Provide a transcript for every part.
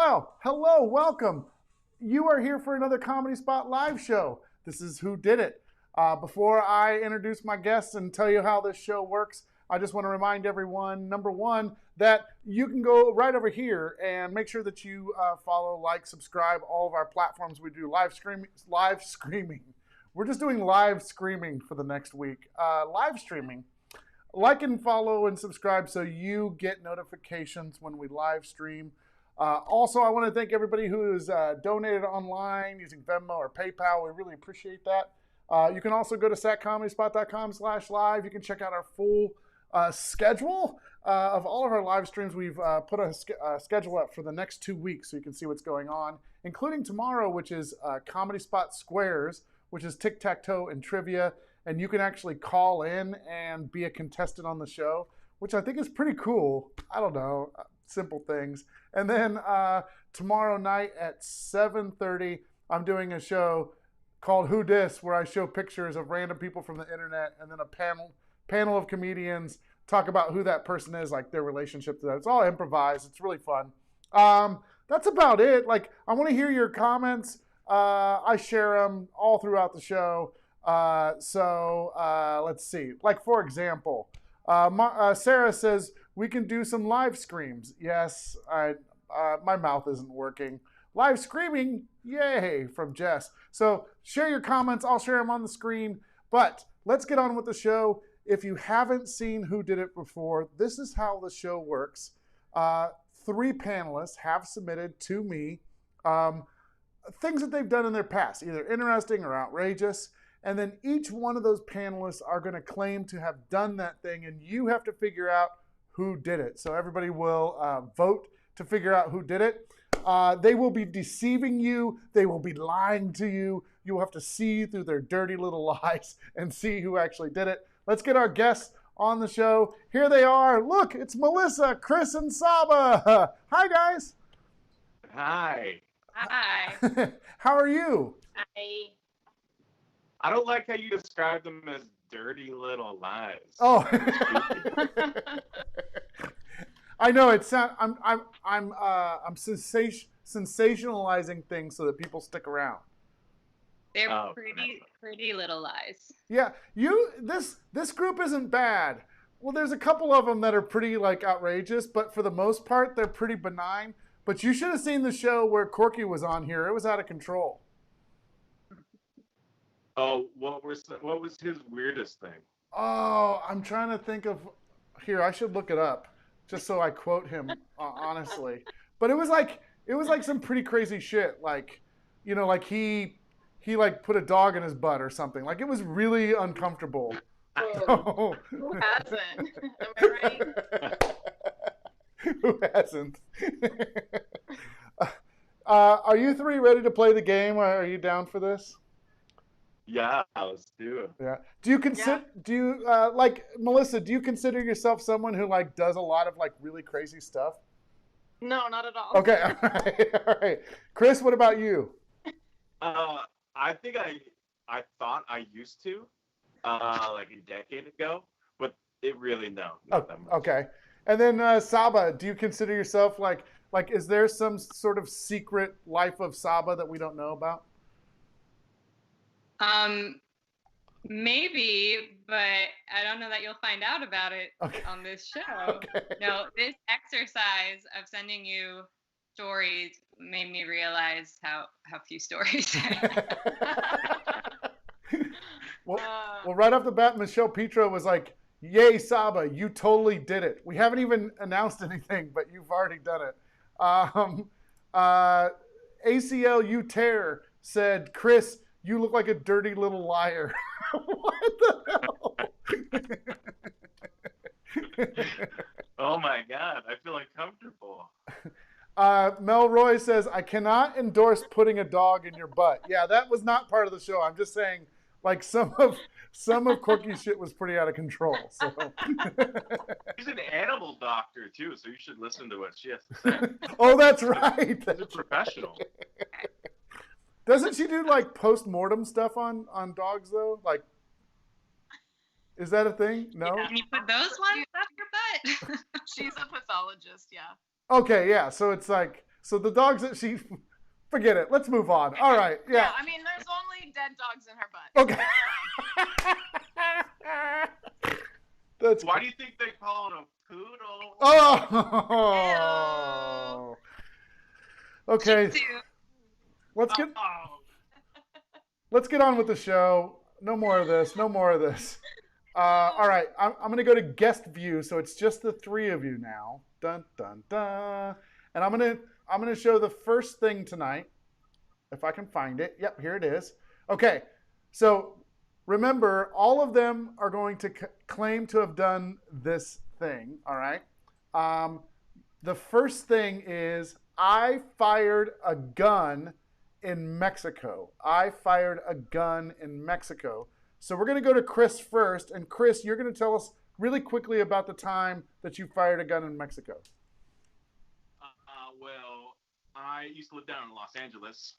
Well, hello, welcome. You are here for another Comedy Spot live show. This is Who Did It. Before I introduce my guests and tell you how this show works, I just want to remind everyone, number one, that you can go right over here and make sure that you follow, like, subscribe, all of our platforms. We do live screaming. We're just doing live screaming for the next week. Live streaming. Like and follow and subscribe so you get notifications when we live stream. Also, I want to thank everybody who has donated online using Venmo or PayPal. We really appreciate that. You can also go to satcomedyspot.com/live. You can check out our full schedule of all of our live streams. We've put a schedule up for the next 2 weeks so you can see what's going on, including tomorrow, which is Comedy Spot Squares, which is tic-tac-toe and trivia. And you can actually call in and be a contestant on the show, which I think is pretty cool. I don't know, simple things. And then tomorrow night at 7:30, I'm doing a show called Who Dis, where I show pictures of random people from the internet, and then a panel of comedians talk about who that person is, like their relationship to that. It's all improvised. It's really fun. That's about it. Like, I want to hear your comments. I share them all throughout the show. Let's see. Like, for example, Sarah says we can do some live screams. Yes, my mouth isn't working. Live screaming, yay, from Jess. So share your comments. I'll share them on the screen. But let's get on with the show. If you haven't seen Who Did It before, this is how the show works. 3 panelists have submitted to me things that they've done in their past, either interesting or outrageous. And then each one of those panelists are going to claim to have done that thing, and you have to figure out who did it. So everybody will vote to figure out who did it. They will be deceiving you. They will be lying to you. You will have to see through their dirty little lies and see who actually did it. Let's get our guests on the show. Here they are. Look, it's Melissa, Chris, and Saba. Hi, guys. Hi. Hi. How are you? Hi. I don't like how you describe them as dirty little lies. Oh, I know it sounds. I'm sensationalizing things so that people stick around. They're pretty little lies. Yeah, this group isn't bad. Well, there's a couple of them that are pretty like outrageous, but for the most part, they're pretty benign. But you should have seen the show where Corky was on here. It was out of control. Oh, what was his weirdest thing? Oh, I'm trying to think of. Here, I should look it up, just so I quote him honestly. But it was like some pretty crazy shit. Like, you know, like he like put a dog in his butt or something. Like, it was really uncomfortable. Whoa. Who hasn't? Am I right? Who hasn't? Are you 3 ready to play the game? Are you down for this? Yeah, let's do it. Yeah. Do you consider? Yeah. Do you like Melissa? Do you consider yourself someone who like does a lot of like really crazy stuff? No, not at all. Okay. All right. All right. Chris, what about you? I think I thought I used to, like a decade ago, but it really not that much. Okay. And then Saba, do you consider yourself like is there some sort of secret life of Saba that we don't know about? Maybe, but I don't know that you'll find out about it on this show. Okay. No, this exercise of sending you stories made me realize how few stories I have. Well, right off the bat, Michelle Petro was like, "Yay, Saba, you totally did it." We haven't even announced anything, but you've already done it. ACLU Tear said, "Chris, you look like a dirty little liar." What the hell? Oh my God, I feel uncomfortable. Mel Roy says, "I cannot endorse putting a dog in your butt." Yeah, that was not part of the show. I'm just saying, like, some of Corky's shit was pretty out of control. So she's an animal doctor too, so you should listen to what she has to say. Oh, that's right. She's a professional. Doesn't she do like post-mortem stuff on dogs though? Like, is that a thing? No. Yeah. Can you put those ones up your butt? She's a pathologist, yeah. Okay, yeah. So it's like, So the dogs that she, forget it. Let's move on. All right. Yeah. I mean, there's only dead dogs in her butt. Okay. Why do you think they call it a poodle? Oh. Okay. Let's get on with the show. No more of this. No more of this. All right. I'm going to go to guest view, so it's just the three of you now. Dun dun dun. And I'm going to show the first thing tonight, if I can find it. Yep, here it is. Okay. So remember, all of them are going to claim to have done this thing. All right. The first thing is, I fired a gun in Mexico. I fired a gun in Mexico. So we're going to go to Chris first. And Chris, you're going to tell us really quickly about the time that you fired a gun in Mexico. Well, I used to live down in Los Angeles,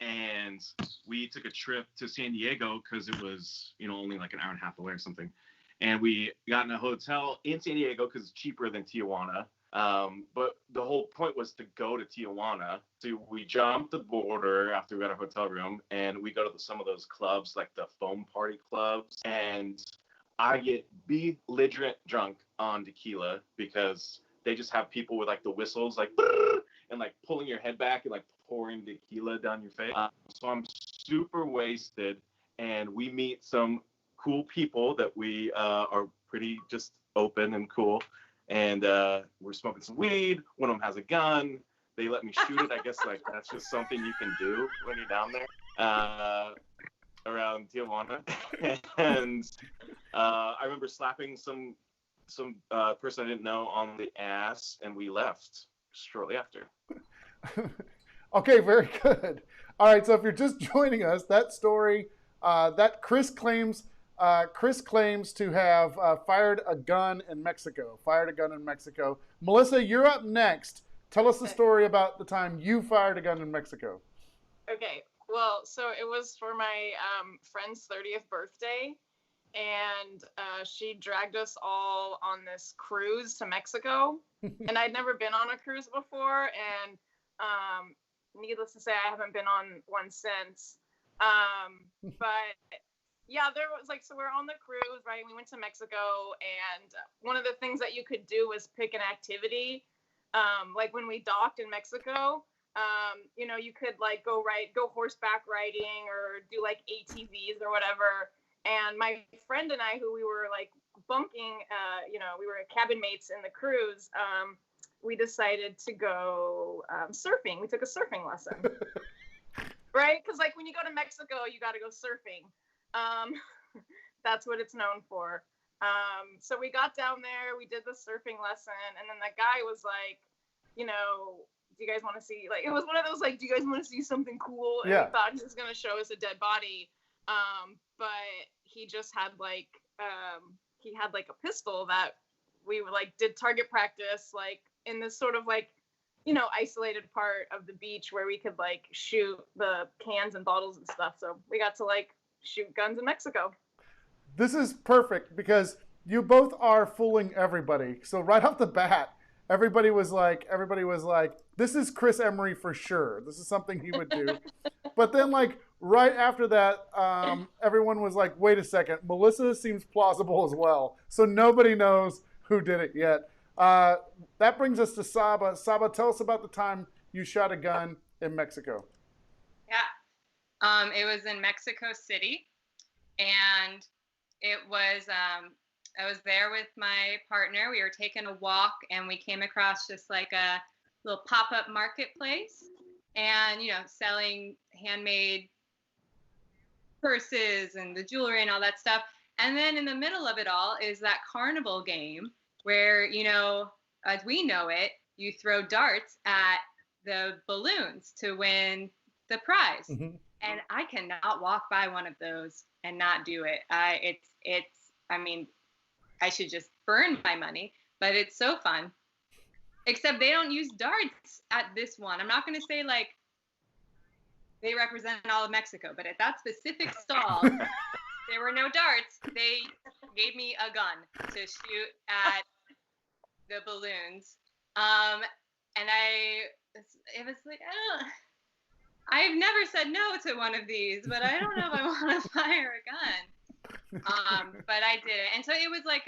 and we took a trip to San Diego because it was, only like an hour and a half away or something. And we got in a hotel in San Diego because it's cheaper than Tijuana. But the whole point was to go to Tijuana. So we jumped the border after we got a hotel room, and we go to some of those clubs, like the foam party clubs. And I get belligerent drunk on tequila because they just have people with like the whistles, like, and like pulling your head back and like pouring tequila down your face. So I'm super wasted, and we meet some cool people that we are pretty just open and cool. And we're smoking some weed. One of them has a gun. They let me shoot it. I guess like that's just something you can do when you're down there around Tijuana. And I remember slapping some person I didn't know on the ass, and we left shortly after. Okay, very good. All right, so if you're just joining us, that story that Chris claims to have fired a gun in Mexico. Melissa, you're up next. Tell us the story about the time you fired a gun in Mexico. Okay, well, so it was for my friend's 30th birthday, and she dragged us all on this cruise to Mexico. And I'd never been on a cruise before, and needless to say, I haven't been on one since. But yeah, there was so we're on the cruise, right? We went to Mexico, and one of the things that you could do was pick an activity. Like when we docked in Mexico, you could go horseback riding or do like ATVs or whatever. And my friend and I, who we were like bunking, we were cabin mates in the cruise. We decided to go surfing. We took a surfing lesson, right? Because like when you go to Mexico, you got to go surfing. That's what it's known for. So we got down there, we did the surfing lesson, and then that guy was like, do you guys want to see, it was one of those, do you guys want to see something cool? And yeah. We thought he was going to show us a dead body. But he just had he had a pistol that we did target practice, in this sort of isolated part of the beach where we could shoot the cans and bottles and stuff. So we got to shoot guns in Mexico. This is perfect because you both are fooling everybody. So right off the bat, everybody was like, this is Chris Emery for sure. This is something he would do. But then right after that, everyone was like, wait a second, Melissa seems plausible as well. So nobody knows who did it yet. That brings us to Saba. Saba, tell us about the time you shot a gun in Mexico. Yeah. It was in Mexico City, and it was, I was there with my partner. We were taking a walk, and we came across just a little pop-up marketplace, and, selling handmade purses and the jewelry and all that stuff. And then in the middle of it all is that carnival game where, as we know it, you throw darts at the balloons to win the prize. Mm-hmm. And I cannot walk by one of those and not do it. I should just burn my money, but it's so fun. Except they don't use darts at this one. I'm not going to say they represent all of Mexico, but at that specific stall, there were no darts. They gave me a gun to shoot at the balloons. And it was like, I've never said no to one of these, but I don't know if I want to fire a gun. But I did it. And so it was like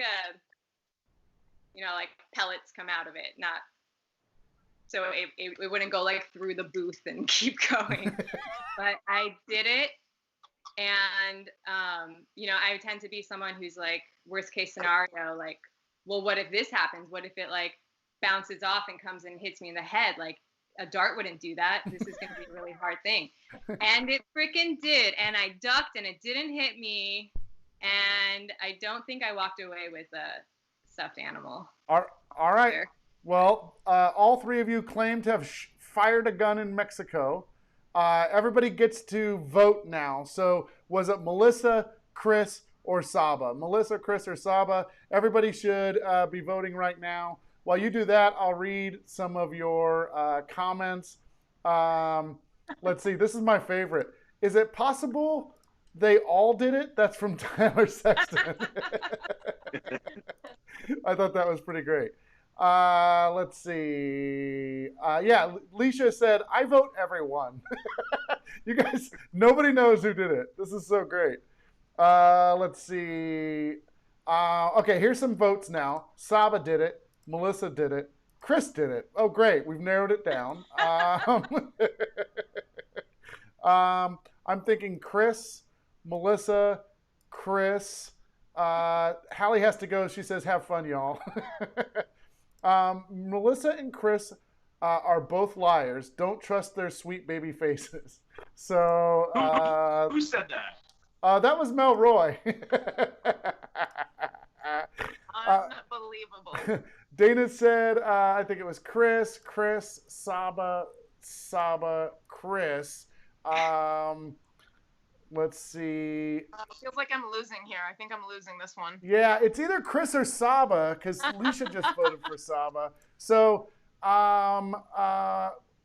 like pellets come out of it, not, so it wouldn't go like through the booth and keep going. But I did it. And, I tend to be someone who's like, worst case scenario, like, well, what if this happens? What if it like bounces off and comes and hits me in the head? Like, a dart wouldn't do that. This is going to be a really hard thing. And it freaking did. And I ducked and it didn't hit me. And I don't think I walked away with a stuffed animal. All right. There. Well, all three of you claim to have fired a gun in Mexico. Everybody gets to vote now. So was it Melissa, Chris, or Saba? Melissa, Chris, or Saba? Everybody should be voting right now. While you do that, I'll read some of your comments. Let's see. This is my favorite. Is it possible they all did it? That's from Tyler Sexton. I thought that was pretty great. Let's see. Yeah, Leisha said, I vote everyone. You guys, nobody knows who did it. This is so great. Let's see. Okay, here's some votes now. Saba did it. Melissa did it. Chris did it. Oh, great. We've narrowed it down. I'm thinking Chris, Melissa, Chris. Hallie has to go. She says, have fun, y'all. Melissa and Chris are both liars. Don't trust their sweet baby faces. So who said that? That was Mel Roy. Unbelievable. Dana said, I think it was Chris, Saba, Chris. Let's see. Feels like I'm losing here. I think I'm losing this one. Yeah, it's either Chris or Saba because Leisha just voted for Saba. So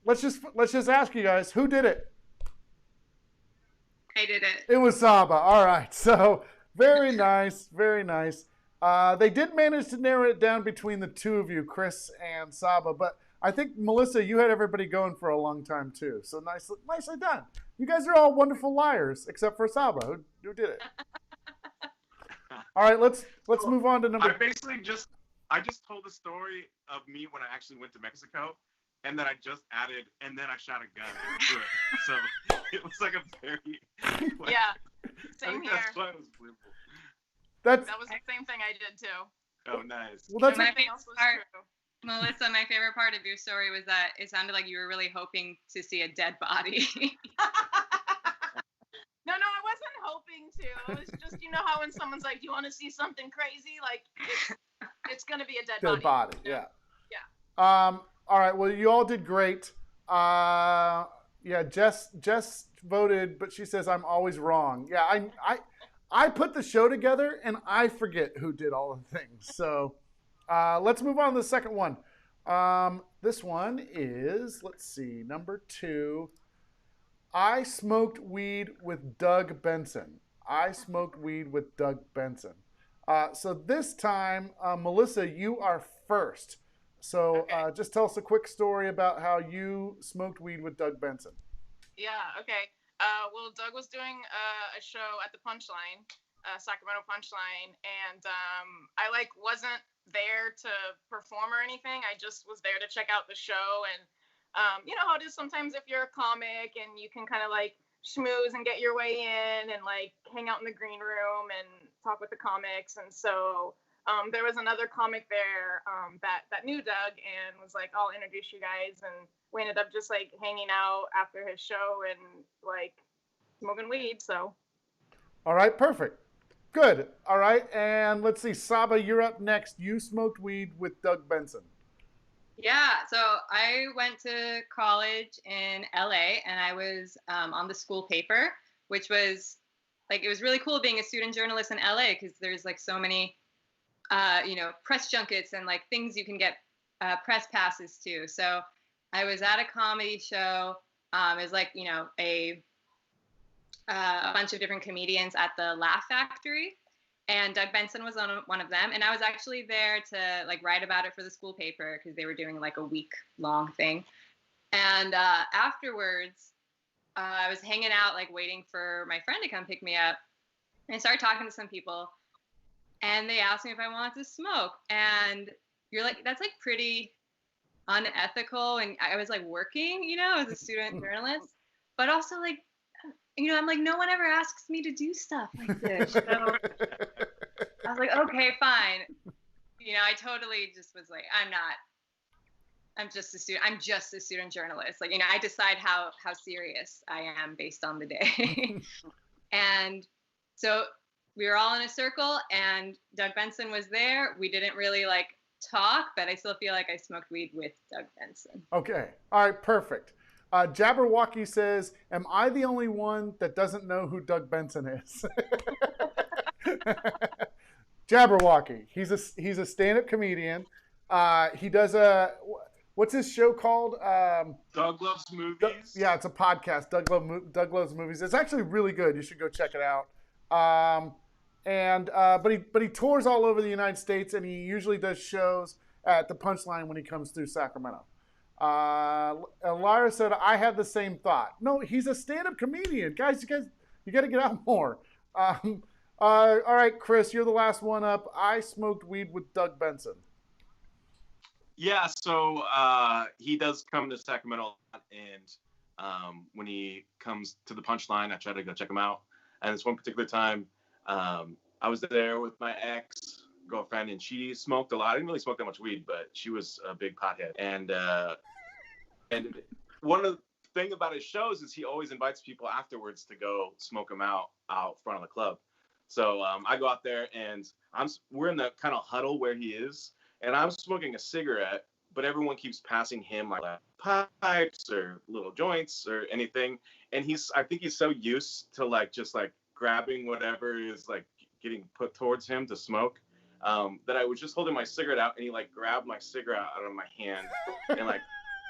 let's just ask you guys, who did it? I did it. It was Saba. All right. So very nice, very nice. They did manage to narrow it down between the two of you, Chris and Saba, but I think, Melissa, you had everybody going for a long time too. So nicely done. You guys are all wonderful liars, except for Saba, who did it. All right, let's move on to number. I just told the story of me when I actually went to Mexico, and then I just added, and then I shot a gun to it. So it was like a very same here. That's why it was believable. That was the same thing I did too. Oh, nice. Well, that's my favorite part, Melissa, my favorite part of your story was that it sounded like you were really hoping to see a dead body. No, I wasn't hoping to. It was just, how when someone's like, do you want to see something crazy? Like, it's going to be a dead body. Dead body, yeah. Yeah. All right, well, you all did great. Yeah, Jess voted, but she says I'm always wrong. Yeah, I put the show together, and I forget who did all the things. So let's move on to the second one. This one is, let's see, number 2. I smoked weed with Doug Benson. So this time, Melissa, you are first. So just tell us a quick story about how you smoked weed with Doug Benson. Yeah, okay. Well, Doug was doing a show at the Punchline, Sacramento Punchline, and I wasn't there to perform or anything. I just was there to check out the show, and you know how it is sometimes if you're a comic and you can kind of schmooze and get your way in and hang out in the green room and talk with the comics. And so there was another comic there that knew Doug and was like, I'll introduce you guys. And we ended up just hanging out after his show and smoking weed. So. All right, perfect. Good. All right. And let's see, Saba, you're up next. You smoked weed with Doug Benson. Yeah, so I went to college in LA and I was on the school paper, which was it was really cool being a student journalist in LA because there's so many press junkets and things you can get press passes to. So I was at a comedy show. It was a bunch of different comedians at the Laugh Factory. And Doug Benson was on one of them. And I was actually there to write about it for the school paper because they were doing a week-long thing. And afterwards, I was hanging out, like waiting for my friend to come pick me up. And I started talking to some people, and they asked me if I wanted to smoke. And you're like, that's like pretty unethical. And I was like working, you know, as a student journalist, but also like, you know, I'm like, no one ever asks me to do stuff like this. So I was like, okay, fine. You know, I totally just was like, I'm just a student. I'm just a student journalist. Like, you know, I decide how serious I am based on the day. And so we were all in a circle, and Doug Benson was there. We didn't really like talk, but I still feel like I smoked weed with Doug Benson. Okay. All right. Perfect. Jabberwocky says, am I the only one that doesn't know who Doug Benson is? Jabberwocky. He's a stand-up comedian. He does what's his show called? Doug Loves Movies. Yeah, it's a podcast. Doug Loves Movies. It's actually really good. You should go check it out. But he tours all over the United States, and he usually does shows at the Punchline when he comes through Sacramento. Lyra said, I had the same thought. No, he's a stand-up comedian. Guys, you got to get out more. All right, Chris, you're the last one up. I smoked weed with Doug Benson. Yeah, so he does come to Sacramento, and when he comes to the Punchline, I try to go check him out. And this one particular time, I was there with my ex-girlfriend, and she smoked a lot. I didn't really smoke that much weed, but she was a big pothead. And one of the thing about his shows is he always invites people afterwards to go smoke him out front of the club. So I go out there, and we're in the kind of huddle where he is, and I'm smoking a cigarette, but everyone keeps passing him like pipes or little joints or anything. And I think he's so used to just grabbing whatever is like getting put towards him to smoke, that I was just holding my cigarette out, and he grabbed my cigarette out of my hand and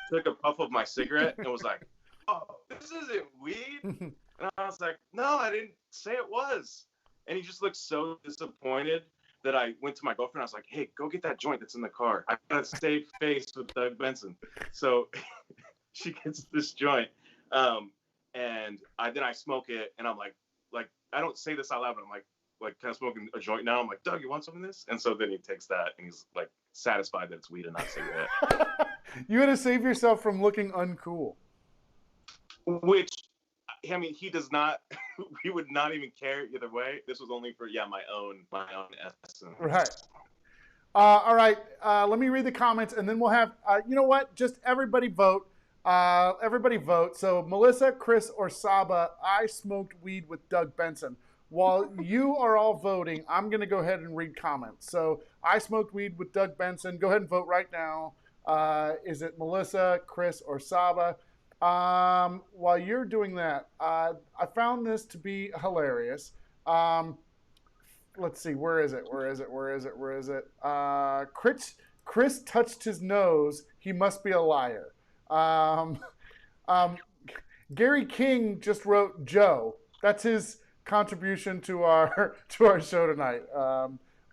took a puff of my cigarette and was like, "Oh, this isn't weed." And I was like, "No, I didn't say it was." And he just looked so disappointed that I went to my girlfriend. I was like, "Hey, go get that joint that's in the car. I gotta save face with Doug Benson." So she gets this joint, and then I smoke it, and I'm like, I don't say this out loud, but I'm like kind of smoking a joint now. I'm like, "Doug, you want some of this?" And so then he takes that, and he's satisfied that it's weed and not cigarette. You had to save yourself from looking uncool. Which, I mean, he does not. He would not even care either way. This was only for my own essence. Right. All right. Let me read the comments, and then we'll have. You know what? Just everybody vote. Everybody vote. So Melissa, Chris, or Saba, I smoked weed with Doug Benson. While you are all voting, I'm going to go ahead and read comments. So I smoked weed with Doug Benson. Go ahead and vote right now. Is it Melissa, Chris, or Saba? While you're doing that, I found this to be hilarious. Let's see. Where is it? Chris touched his nose. He must be a liar. Gary King just wrote Joe. That's his contribution to our show tonight.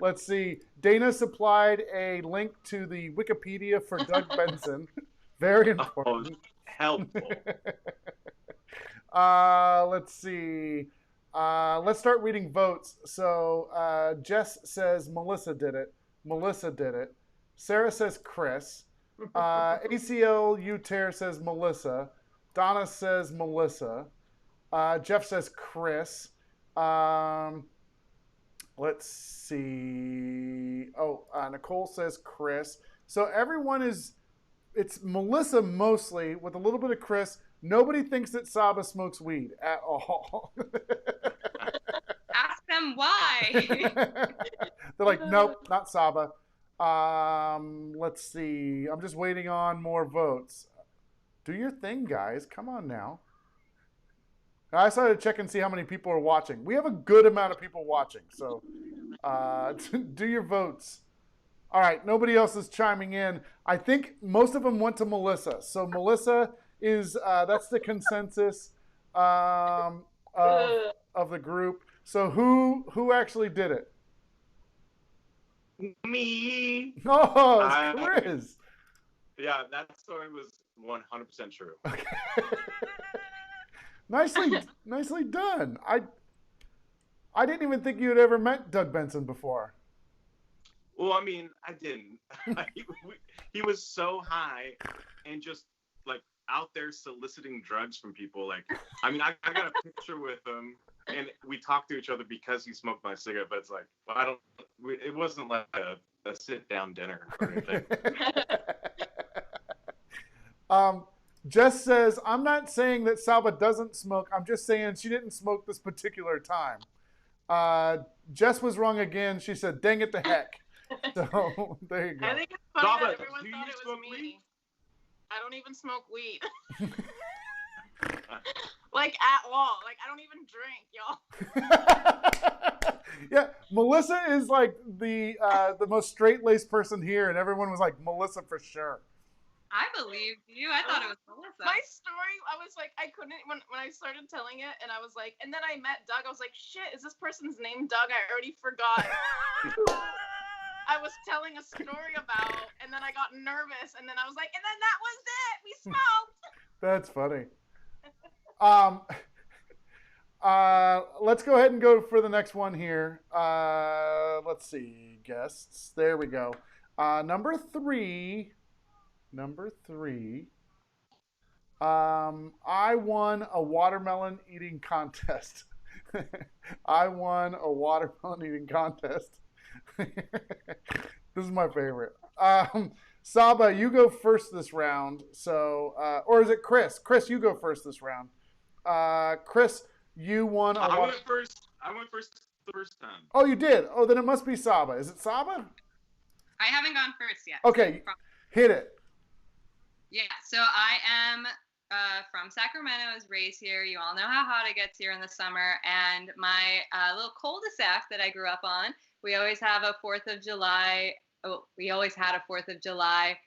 Let's see. Dana supplied a link to the Wikipedia for Doug Benson. Very important. Helpful. Let's see. Let's start reading votes. So Jess says Melissa did it. Sarah says Chris. ACLU Tear says Melissa. Donna says Melissa. Jeff says Chris. Let's see. Nicole says Chris. So everyone it's Melissa mostly with a little bit of Chris. Nobody thinks that Saba smokes weed at all. Ask them why. They're like, nope, not Saba. Let's see. I'm just waiting on more votes. Do your thing, guys. Come on now. I decided to check and see how many people are watching. We have a good amount of people watching, so do your votes. All right, nobody else is chiming in. I think most of them went to Melissa. So Melissa is that's the consensus of the group. So who actually did it? Me. Oh, it's Chris. Yeah, that story was 100% true. Okay. nicely done. I didn't even think you had ever met Doug Benson before. Well, I mean, I didn't. He was so high and just like out there soliciting drugs from people. Like, I mean, I got a picture with him, and we talked to each other because he smoked my cigarette. But it's like, well, it wasn't like a sit down dinner or anything. Jess says, I'm not saying that Saba doesn't smoke. I'm just saying she didn't smoke this particular time. Jess was wrong again. She said, dang it to heck. So there you go. I think it's funny Saba, that everyone do you thought it was smoke me. weed? I don't even smoke weed. Like at all. Like I don't even drink, y'all. Yeah, Melissa is like the most straight-laced person here, and everyone was like, Melissa for sure. I believed you. I thought it was Melissa. My story, I was like, I couldn't, when I started telling it, and I was like, and then I met Doug, I was like, shit, is this person's name Doug? I already forgot. I was telling a story about, and then I got nervous, and then I was like, and then that was it. We smoked. That's funny. Let's go ahead and go for the next one here. Let's see, guests. There we go. Number three. I won a watermelon eating contest. I won a watermelon eating contest. This is my favorite. Saba, you go first this round. So, or is it Chris? Chris, you go first this round. Chris, you won a I went first the first time. Oh, you did? Oh, then it must be Saba. Is it Saba? I haven't gone first yet. Okay, hit it. Yeah, so I am from Sacramento. I was raised here. You all know how hot it gets here in the summer. And my little cul-de-sac that I grew up on, we always have a 4th of July. We always had a 4th of July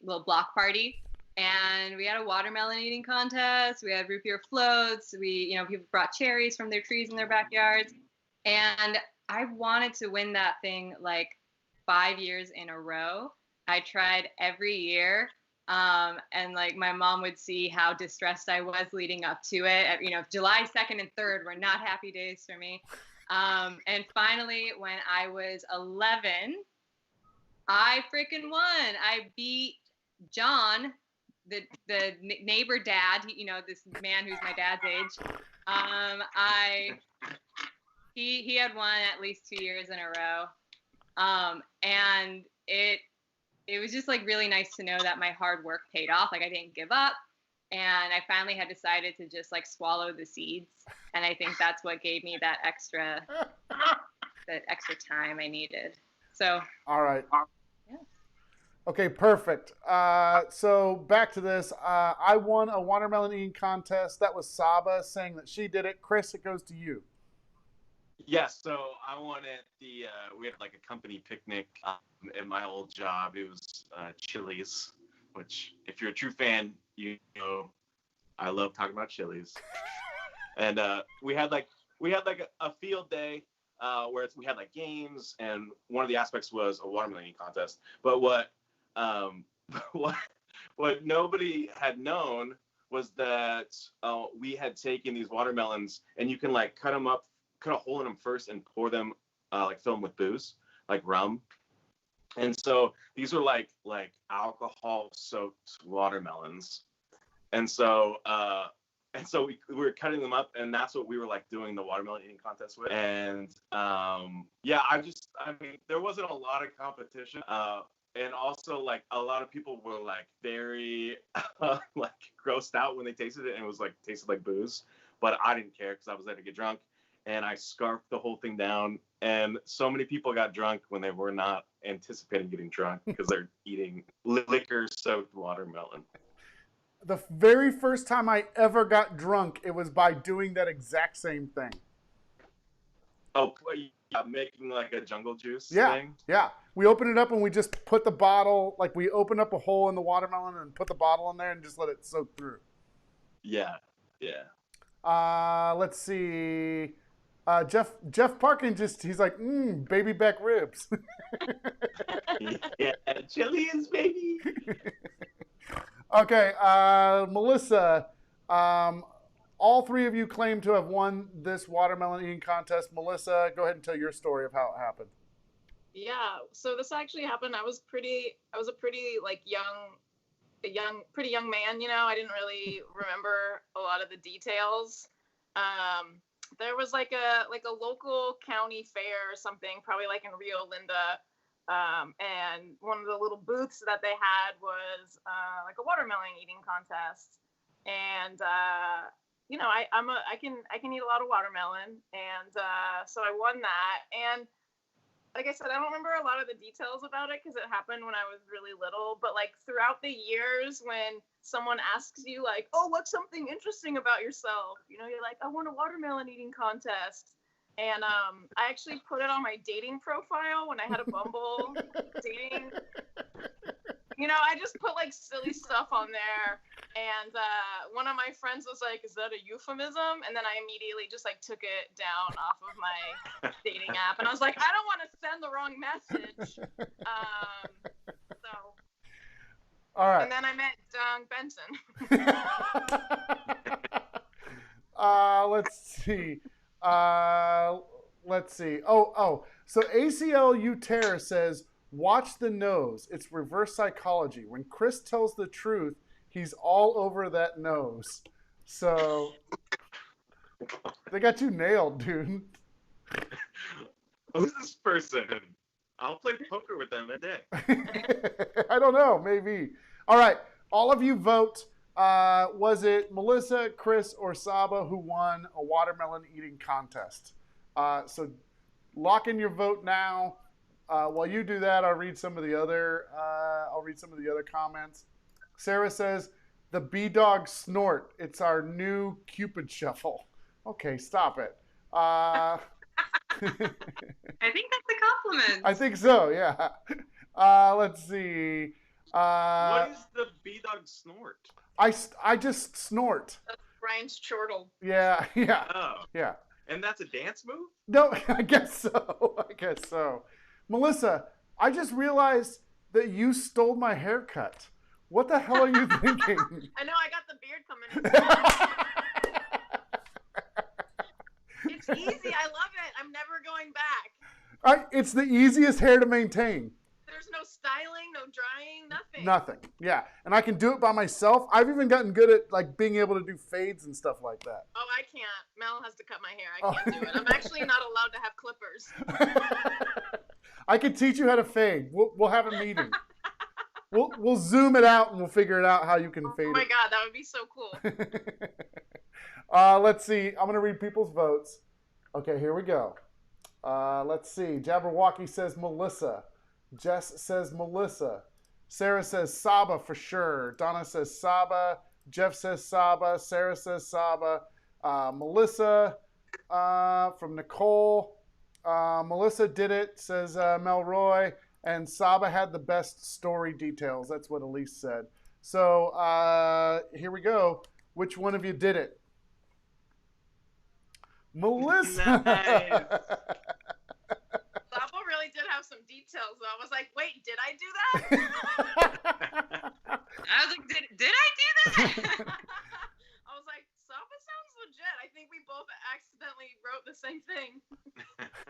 little block party. And we had a watermelon eating contest. We had root beer floats. People brought cherries from their trees in their backyards. And I wanted to win that thing like 5 years in a row. I tried every year. And like my mom would see how distressed I was leading up to it. July 2nd and 3rd were not happy days for me. And finally, when I was 11, I freaking won. I beat John, the neighbor dad, this man who's my dad's age. He had won at least 2 years in a row. And it was just like really nice to know that my hard work paid off. Like I didn't give up, and I finally had decided to just like swallow the seeds. And I think that's what gave me that extra time I needed. So. All right. Yeah. Okay, perfect. So back to this. I won a watermelon eating contest. That was Saba saying that she did it. Chris, it goes to you. Yes, so I won at we had like a company picnic at my old job. It was Chili's, which if you're a true fan, you know I love talking about Chili's. And we had like a field day where we had like games, and one of the aspects was a watermelon eating contest. But what nobody had known was that we had taken these watermelons, and you can like cut them up, cut a hole in them first and pour them, fill them with booze, like rum. And so these were like alcohol soaked watermelons. And so we were cutting them up, and that's what we were like doing the watermelon eating contest with. And there wasn't a lot of competition. And also like a lot of people were like very like grossed out when they tasted it, and it was like tasted like booze. But I didn't care because I was there to get drunk. And I scarfed the whole thing down. And so many people got drunk when they were not anticipating getting drunk because they're eating liquor-soaked watermelon. The very first time I ever got drunk, it was by doing that exact same thing. Oh, yeah, making like a jungle juice thing? Yeah. We opened it up and we just put the bottle, like we opened up a hole in the watermelon and put the bottle in there and just let it soak through. Yeah. Let's see. Jeff Parkin he's like, baby back ribs. Yeah, Chili's, baby. Okay, Melissa, all three of you claim to have won this watermelon eating contest. Melissa, go ahead and tell your story of how it happened. Yeah, so this actually happened. I was a pretty like pretty young man, you know. I didn't really remember a lot of the details. There was like a local county fair or something, probably like in Rio Linda. And one of the little booths that they had was like a watermelon eating contest. And you know, I can eat a lot of watermelon, and so I won that. And like I said, I don't remember a lot of the details about it because it happened when I was really little. But like throughout the years, when someone asks you like, "Oh, what's something interesting about yourself?" You know, you're like, "I won a watermelon eating contest." And I actually put it on my dating profile when I had a Bumble dating. You know, I just put like silly stuff on there. And one of my friends was like, "Is that a euphemism?" And then I immediately just like took it down off of my dating app. And I was like, I don't want to send the wrong message. So. All right. And then I met Benson. Let's see. So ACLU Terror says, watch the nose. It's reverse psychology. When Chris tells the truth, he's all over that nose. So they got you nailed, dude. Who's this person? I'll play poker with them a day. I don't know, maybe. All right, all of you vote. Was it Melissa, Chris, or Saba who won a watermelon eating contest? So lock in your vote now. While you do that, I'll read some of the other comments. Sarah says, the B-Dog snort. It's our new Cupid shuffle. Okay, stop it. I think that's a compliment. I think so, yeah. Let's see. What is the B-Dog snort? I just snort. That's Brian's chortle. Yeah. Oh. Yeah. And that's a dance move? No, I guess so. Melissa, I just realized that you stole my haircut. What the hell are you thinking? I know, I got the beard coming in. It's easy. I love it. I'm never going back. It's the easiest hair to maintain. There's no styling, no drying, nothing. Nothing. Yeah. And I can do it by myself. I've even gotten good at like being able to do fades and stuff like that. Oh, I can't. Mel has to cut my hair. I can't do it. I'm actually not allowed to have clippers. I can teach you how to fade. We'll have a meeting. We'll zoom it out and we'll figure it out how you can fade it. Oh my God, that would be so cool. Let's see. I'm going to read people's votes. Okay, here we go. Let's see. Jabberwocky says Melissa. Jess says Melissa. Sarah says Saba for sure. Donna says Saba. Jeff says Saba. Sarah says Saba. Melissa from Nicole. Melissa did it, says Melroy. And Saba had the best story details. That's what Elise said. So here we go. Which one of you did it? Melissa. Nice. Saba really did have some details, though. I was like, wait, did I do that? I was like, did I do that? I was like, Saba sounds legit. I think we both accidentally wrote the same thing.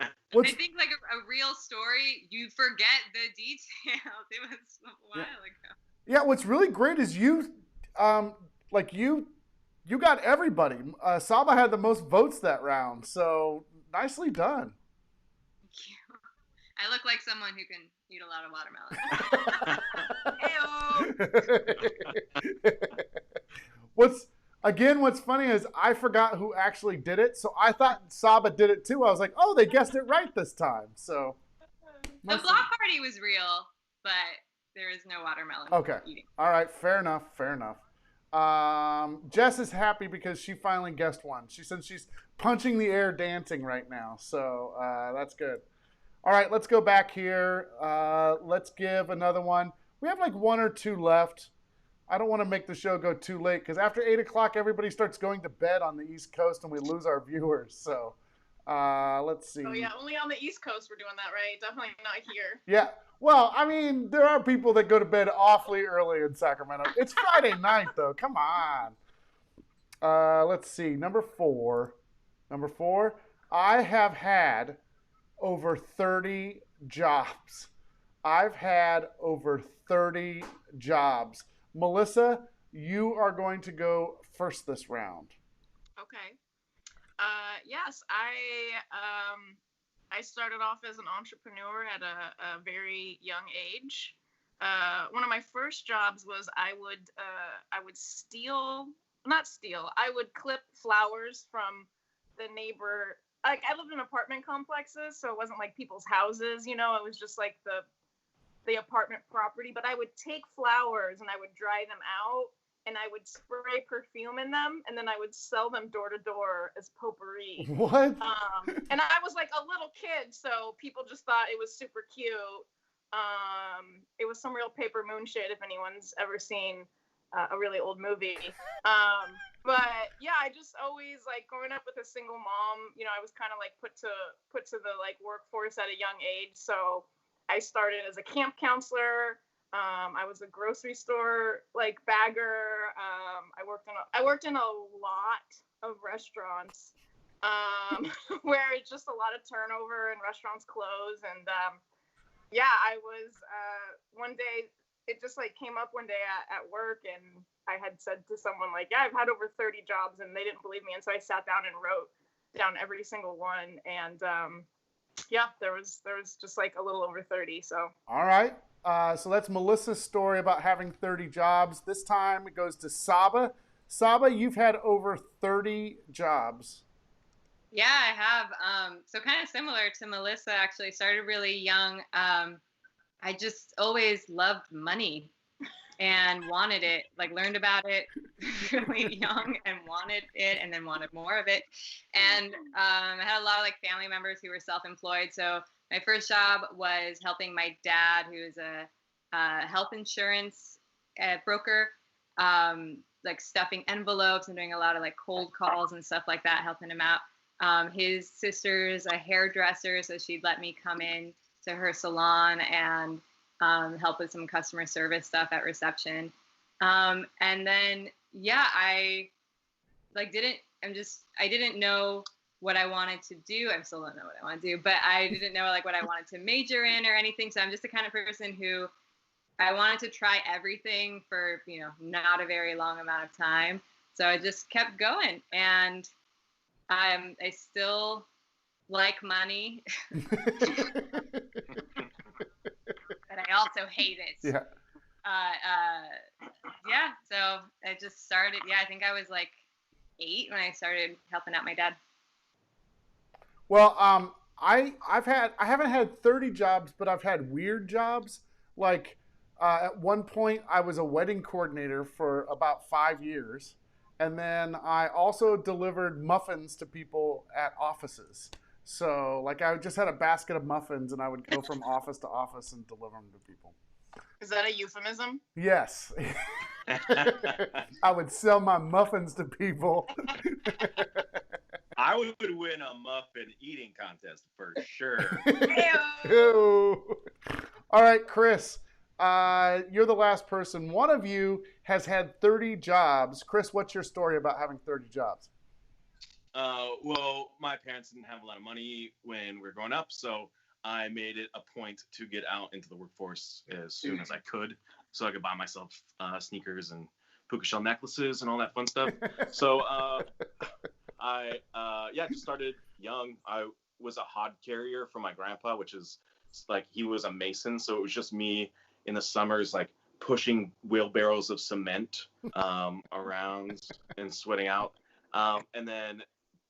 I think like a real story, you forget the details. It was a while ago. Yeah, what's really great is you got everybody. Saba had the most votes that round, so nicely done. Thank you. I look like someone who can eat a lot of watermelon. What's funny is I forgot who actually did it, so I thought Saba did it too. I was like, oh, they guessed it right this time. So the block party was real, but there is no watermelon eating. All right, fair enough. Jess is happy because she finally guessed one. She said she's punching the air dancing right now, so that's good. All right, let's go back here. Let's give another one. We have like one or two left. I don't want to make the show go too late because after 8 o'clock, everybody starts going to bed on the East Coast and we lose our viewers. So Let's see. Oh yeah, only on the East Coast we're doing that, right? Definitely not here. Yeah. Well, I mean, there are people that go to bed awfully early in Sacramento. It's Friday night, though. Come on. Let's see. Number four. I have had over 30 jobs. I've had over 30 jobs. Melissa, you are going to go first this round. Okay. Yes, I started off as an entrepreneur at a very young age. One of my first jobs was I would I would clip flowers from the neighbor. Like, I lived in apartment complexes, so it wasn't like people's houses, it was just like the apartment property. But I would take flowers and I would dry them out, and I would spray perfume in them, and then I would sell them door to door as potpourri. What? And I was like a little kid, so people just thought it was super cute. It was some real Paper Moon shit, if anyone's ever seen a really old movie. But yeah, I just always, like, growing up with a single mom, I was kind of like put to the like workforce at a young age. So I started as a camp counselor. I was a grocery store like bagger. I worked in a lot of restaurants where it's just a lot of turnover and restaurants close. And yeah, I was one day, it just like came up one day at work, and I had said to someone like, yeah, I've had over 30 jobs, and they didn't believe me. And so I sat down and wrote down every single one. And yeah, there was just like a little over 30. So. All right. So that's Melissa's story about having 30 jobs. This time it goes to Saba. Saba, you've had over 30 jobs. Yeah, I have. So kind of similar to Melissa, actually. Started really young. I just always loved money and wanted it, like learned about it really young and wanted it, and then wanted more of it. And I had a lot of like family members who were self-employed. So my first job was helping my dad, who is a health insurance broker, like stuffing envelopes and doing a lot of like cold calls and stuff like that, helping him out. His sister's a hairdresser, so she'd let me come in to her salon and help with some customer service stuff at reception. And then, yeah, I didn't know what I wanted to do. I still don't know what I want to do, but I didn't know like what I wanted to major in or anything. So I'm just the kind of person who I wanted to try everything for, not a very long amount of time. So I just kept going, and I still like money. But I also hate it. Yeah. Yeah. So I just started. Yeah, I think I was like 8 when I started helping out my dad. Well, I haven't had 30 jobs, but I've had weird jobs. Like at one point, I was a wedding coordinator for about 5 years, and then I also delivered muffins to people at offices. So, like, I just had a basket of muffins, and I would go from office to office and deliver them to people. Is that a euphemism? Yes. I would sell my muffins to people. I would win a muffin eating contest for sure. Ew. All right, Chris, you're the last person. One of you has had 30 jobs. Chris, what's your story about having 30 jobs? Well, my parents didn't have a lot of money when we were growing up, so I made it a point to get out into the workforce as soon as I could, so I could buy myself sneakers and puka shell necklaces and all that fun stuff. So I just started young. I was a hod carrier for my grandpa, which is like, he was a mason, so it was just me in the summers, like pushing wheelbarrows of cement around and sweating out, and then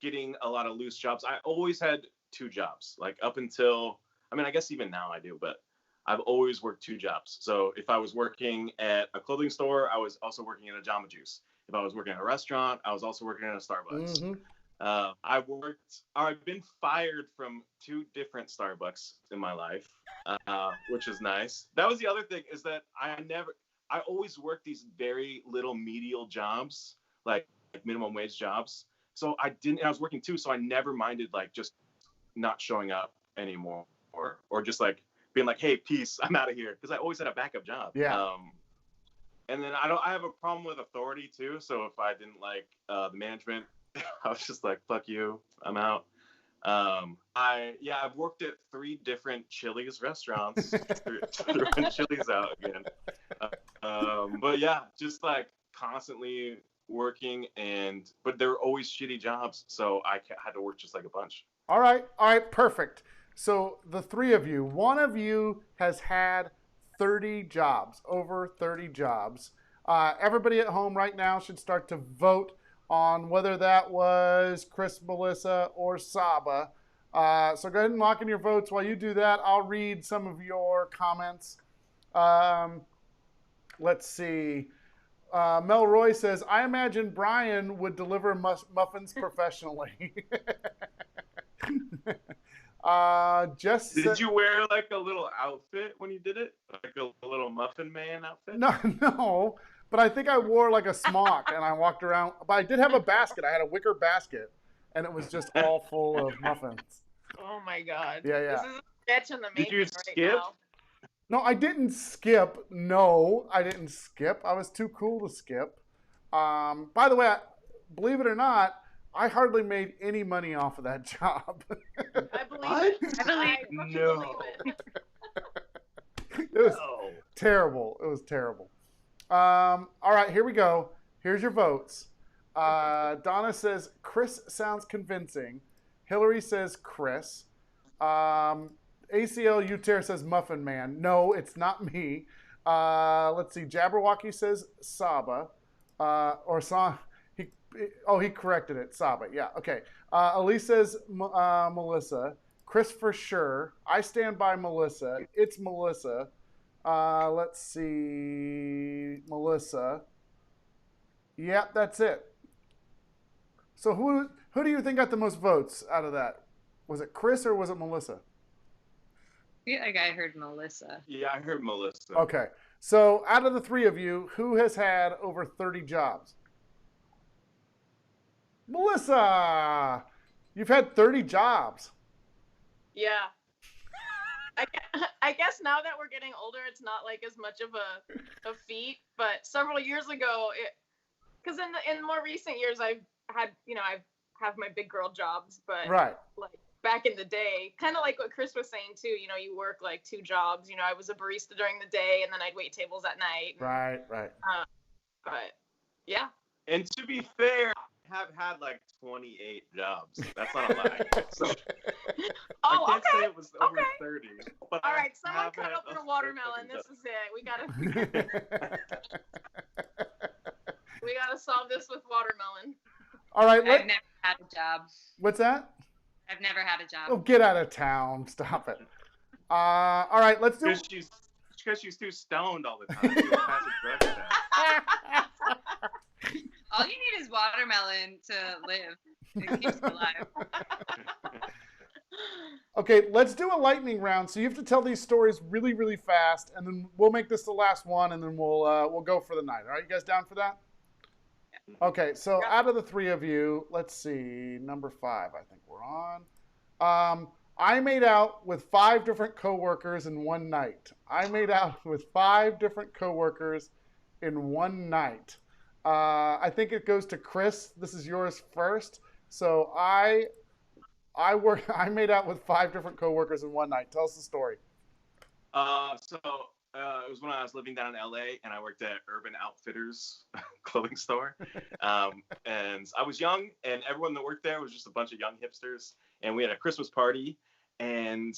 getting a lot of loose jobs. I always had 2 jobs, like up until, I guess even now I do, but I've always worked 2 jobs. So if I was working at a clothing store, I was also working at a Jamba Juice. If I was working at a restaurant, I was also working at a Starbucks. Mm-hmm. I've been fired from 2 different Starbucks in my life, which is nice. That was the other thing, is that I always worked these very little medial jobs, like minimum wage jobs. So I was working too, so I never minded like just not showing up anymore, or just like being like, hey, peace, I'm out of here, because I always had a backup job. Yeah. And then I have a problem with authority too. So if I didn't like the management, I was just like, fuck you, I'm out. I've worked at 3 different Chili's restaurants, throwing Chili's out again. But yeah, just like constantly working, but they were always shitty jobs, so I had to work just like a bunch. All right, perfect. So the 3 of you, one of you has had 30 jobs, over 30 jobs. Everybody at home right now should start to vote on whether that was Chris, Melissa, or Saba. So go ahead and lock in your votes. While you do that, I'll read some of your comments. Let's see. Mel Roy says, I imagine Brian would deliver muffins professionally. Did you wear like a little outfit when you did it? Like a little muffin man outfit? No. But I think I wore like a smock and I walked around. But I did have a basket. I had a wicker basket, and it was just all full of muffins. Oh my God. Yeah. This is a sketch in the making. Did you skip? Now. No, I didn't skip. No, I didn't skip. I was too cool to skip. By the way, believe it or not, I hardly made any money off of that job. I believe it. I believe it. It was terrible. It was terrible. All right, here we go. Here's your votes. Donna says Chris sounds convincing. Hillary says Chris. ACL Uter says Muffin Man. No, it's not me. Let's see. Jabberwocky says Saba. He corrected it. Saba. Yeah. Okay. Elise says Melissa. Chris for sure. I stand by Melissa. It's Melissa. Let's see. Melissa. Yeah, that's it. So who do you think got the most votes out of that? Was it Chris or was it Melissa? Yeah, like I heard Melissa. Yeah, I heard Melissa. Okay. So out of the 3 of you, who has had over 30 jobs? Melissa! You've had 30 jobs. Yeah. I guess now that we're getting older, it's not like as much of a feat. But several years ago, because in more recent years, I've have my big girl jobs, but right. Like back in the day, kind of like what Chris was saying too, you work like 2 jobs. I was a barista during the day and then I'd wait tables at night. Right. But yeah. And to be fair, I have had like 28 jobs. That's not a lie. So I can't say it was over 30. But all right, someone cut open a watermelon. This is it. We gotta solve this with watermelon. All right. I've never had a job. What's that? I've never had a job. Oh, get out of town. Stop it. All right, let's do it. Because she's too stoned all the time. She'll pass a drug test. All you need is watermelon to live. It keeps you alive. Okay, let's do a lightning round. So you have to tell these stories really, really fast, and then we'll make this the last one, and then we'll go for the night. All right, you guys down for that? Okay, so out of the 3 of you, let's see, number 5, I think we're on. I made out with 5 different coworkers in one night. I made out with 5 different coworkers in one night. I think it goes to Chris. This is yours first. So I made out with 5 different coworkers in one night. Tell us the story. It was when I was living down in LA and I worked at Urban Outfitters clothing store. And I was young and everyone that worked there was just a bunch of young hipsters. And we had a Christmas party and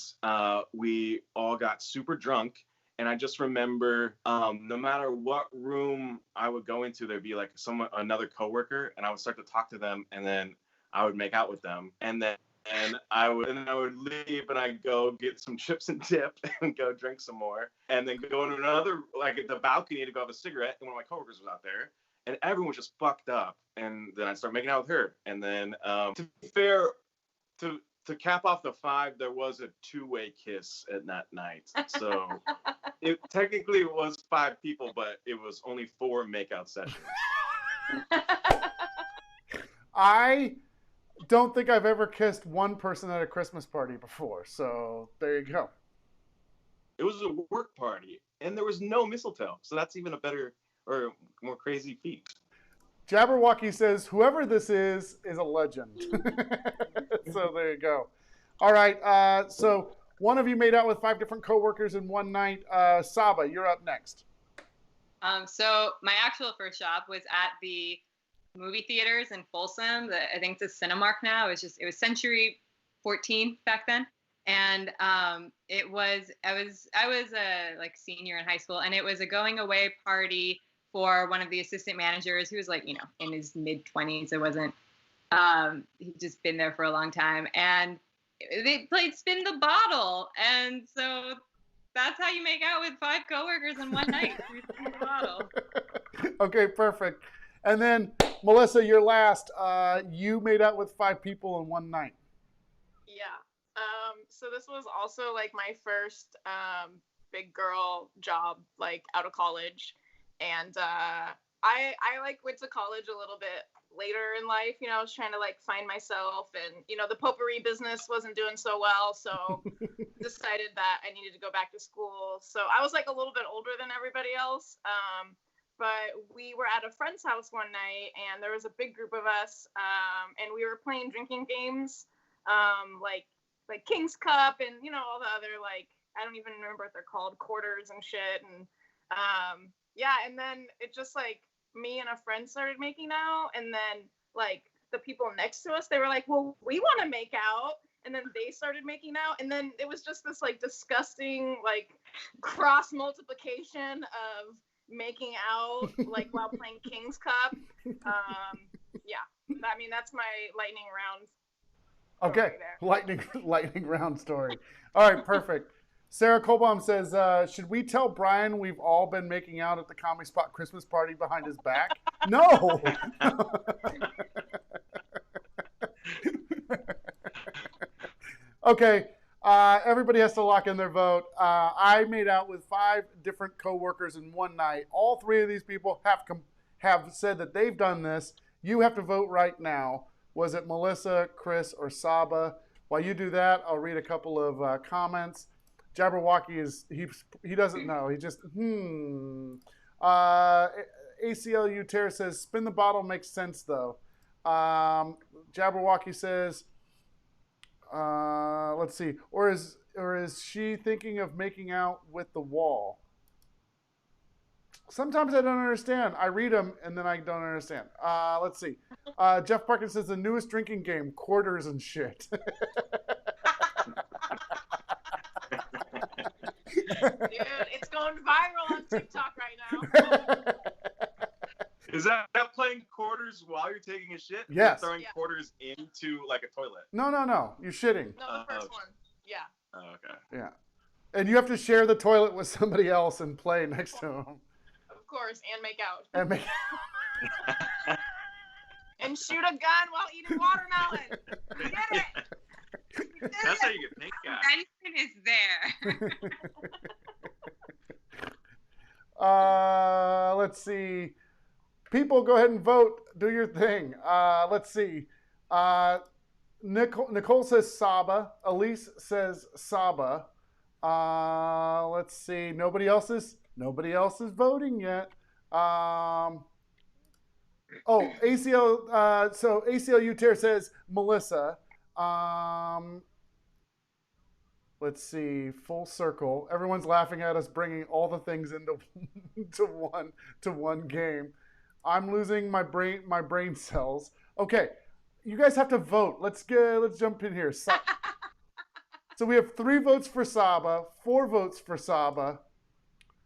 we all got super drunk. And I just remember no matter what room I would go into, there'd be like another coworker and I would start to talk to them and then I would make out with them. And I would leave and I'd go get some chips and dip and go drink some more and then go into another, like at the balcony to go have a cigarette. And one of my coworkers was out there and everyone was just fucked up. And then I'd start making out with her. And then to be fair, to cap off the 5, there was a 2-way kiss at that night. So it technically was 5 people, but it was only 4 makeout sessions. I don't think I've ever kissed one person at a Christmas party before. So there you go. It was a work party, and there was no mistletoe. So that's even a better or more crazy feat. Jabberwocky says, whoever this is a legend. So there you go. All right. So one of you made out with 5 different coworkers in one night. Saba, you're up next. So my actual first job was at the movie theaters in Folsom. I think it's a Cinemark now. It was Century 14 back then. And I was a like senior in high school, and it was a going away party for one of the assistant managers who was like, in his mid-20s. It wasn't, he'd just been there for a long time. And they played Spin the Bottle. And so that's how you make out with 5 coworkers in one night. Spin the Bottle. Okay, perfect. And then, Melissa, you're last. You made out with 5 people in one night. Yeah. So this was also like my first big girl job, like out of college. And I like went to college a little bit later in life. I was trying to like find myself, and the potpourri business wasn't doing so well, so decided that I needed to go back to school. So I was like a little bit older than everybody else. But we were at a friend's house one night, and there was a big group of us, and we were playing drinking games, like King's Cup and all the other, like, I don't even remember what they're called, quarters and shit. And yeah, and then it just like me and a friend started making out, and then like the people next to us, they were like, well, we want to make out. And then they started making out, and then it was just this like disgusting like cross multiplication of making out like while playing King's Cup. Yeah, I mean, that's my lightning round. Okay, lightning round story. All right, perfect. Sarah Colbaum says, should we tell Brian we've all been making out at the Comedy Spot Christmas party behind his back? No. Okay, everybody has to lock in their vote. I made out with 5 different coworkers in one night. All 3 of these people have said that they've done this. You have to vote right now. Was it Melissa, Chris, or Saba? While you do that, I'll read a couple of comments. Jabberwocky he doesn't know. He just ACLU Terra says Spin the Bottle makes sense though. Jabberwocky says, let's see, or is she thinking of making out with the wall? Sometimes I don't understand. I read them and then I don't understand. Let's see. Jeff Parkin says the newest drinking game, quarters and shit. Dude, it's going viral on TikTok right now. Is that playing quarters while you're taking a shit? Yes. Or throwing quarters into like a toilet? No. You're shitting. No, the first one. Yeah. Oh, okay. Yeah. And you have to share the toilet with somebody else and play next to them. Of course, and make out. And make and shoot a gun while eating watermelon. You get it. That's how you get pink eye. Benson is there. Let's see. People, go ahead and vote. Do your thing. Let's see. Nicole says Saba. Elise says Saba. Let's see. Nobody else is voting yet. ACL. So ACLU Terra says Melissa. Let's see. Full circle. Everyone's laughing at us bringing all the things into to one game. I'm losing my brain cells. Okay, you guys have to vote. Let's jump in here. So we have 3 votes for Saba, 4 votes for Saba.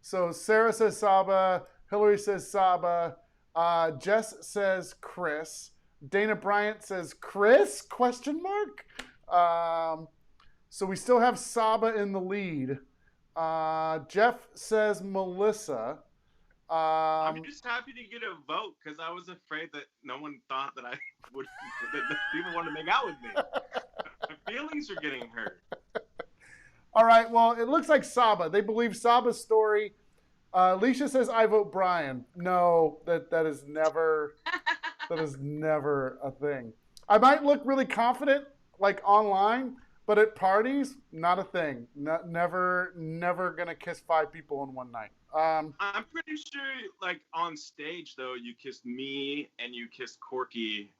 So Sarah says Saba, Hillary says Saba, Jess says Chris, Dana Bryant says Chris? ? So we still have Saba in the lead. Jeff says Melissa. I'm just happy to get a vote because I was afraid that no one thought that I would, that people wanted to make out with me. My feelings are getting hurt. All right, well, it looks like Saba. They believe Saba's story. Alicia says, I vote Brian. No, that is never a thing. I might look really confident, like online, but at parties, not a thing. Never gonna kiss 5 people in one night. I'm pretty sure, like on stage though, you kissed me and you kissed Corky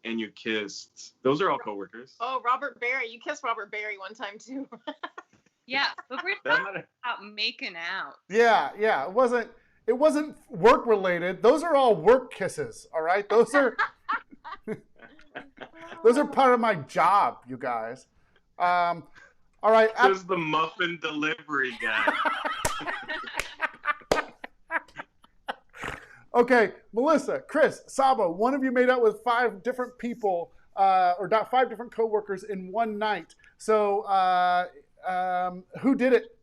and you kissed. Those are all coworkers. Oh, Robert Barry. You kissed Robert Barry one time too. Yeah, but we're talking about making out. Yeah. It wasn't work related. Those are all work kisses. All right. Those are part of my job, you guys. All right. This is the muffin delivery guy. Okay, Melissa, Chris, Saba, one of you made out with 5 different people, or 5 different coworkers in one night. So, who did it?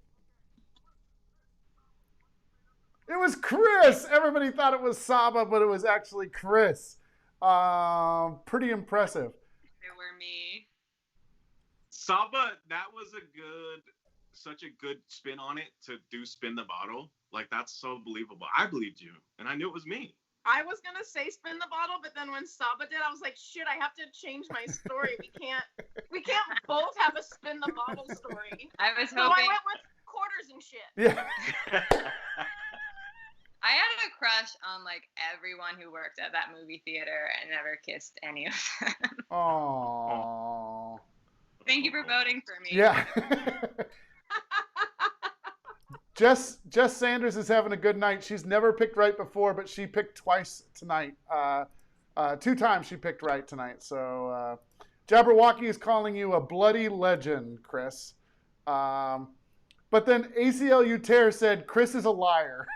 It was Chris. Everybody thought it was Saba, but it was actually Chris. Pretty impressive. It were me. Saba, that was such a good spin on it to do spin the bottle. Like, that's so believable. I believed you, and I knew it was me. I was gonna say spin the bottle, but then when Saba did, I was like, shit, I have to change my story. We can't both have a spin the bottle story. I was So hoping. I went with quarters and shit. Yeah. I had a crush on like everyone who worked at that movie theater and never kissed any of them. Aww. Thank you for voting for me. Yeah. Jess Sanders is having a good night. She's never picked right before, but she picked twice tonight. 2 times she picked right tonight. So Jabberwocky is calling you a bloody legend, Chris. But then ACLU Tear said Chris is a liar.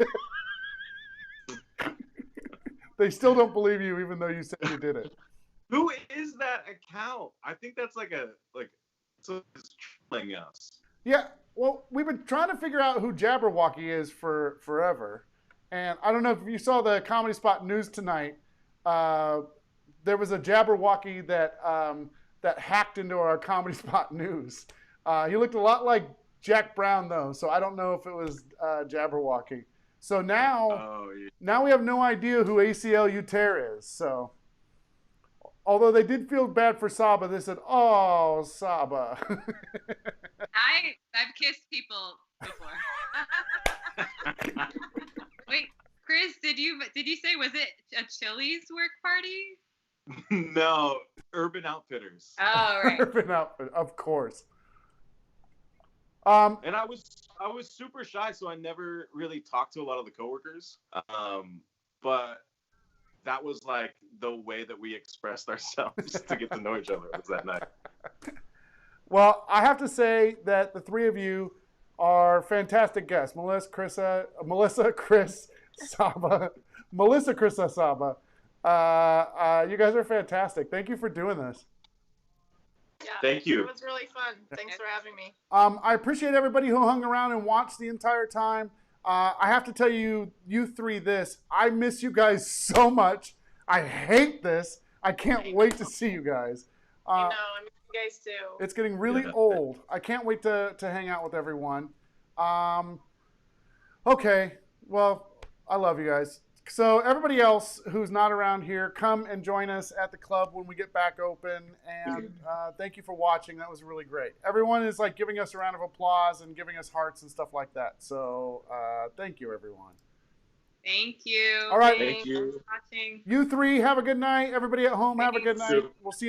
They still don't believe you, even though you said you did it. Who is that account? I think that's so it's trolling us. Yeah, well, we've been trying to figure out who Jabberwocky is for forever. And I don't know if you saw the Comedy Spot news tonight. There was a Jabberwocky that hacked into our Comedy Spot news. He looked a lot like Jack Brown, though, so I don't know if it was Jabberwocky. So now we have no idea who ACLU Tear is. So, although they did feel bad for Saba, they said, "Oh, Saba." I've kissed people before. Wait, Chris, did you say, was it a Chili's work party? No, Urban Outfitters. Oh, right. Urban Outfitters, of course. And I was super shy, so I never really talked to a lot of the coworkers. But that was like the way that we expressed ourselves to get to know each other was that night. Well, I have to say that the 3 of you are fantastic guests. Melissa, Chris, Saba. Melissa, Chris, Saba. You guys are fantastic. Thank you for doing this. Yeah, thank you. It was really fun. Thanks for having me. I appreciate everybody who hung around and watched the entire time. I have to tell you 3 this. I miss you guys so much. I hate this. I can't wait to see you guys. I know. I miss you guys too. It's getting really old. I can't wait to hang out with everyone. Okay. Well, I love you guys. So everybody else who's not around here, come and join us at the club when we get back open. And thank you for watching. That was really great. Everyone is like giving us a round of applause and giving us hearts and stuff like that. So thank you, everyone. Thank you. All right. Thank you. For watching. You 3 have a good night. Everybody at home, have a good night. We'll see you.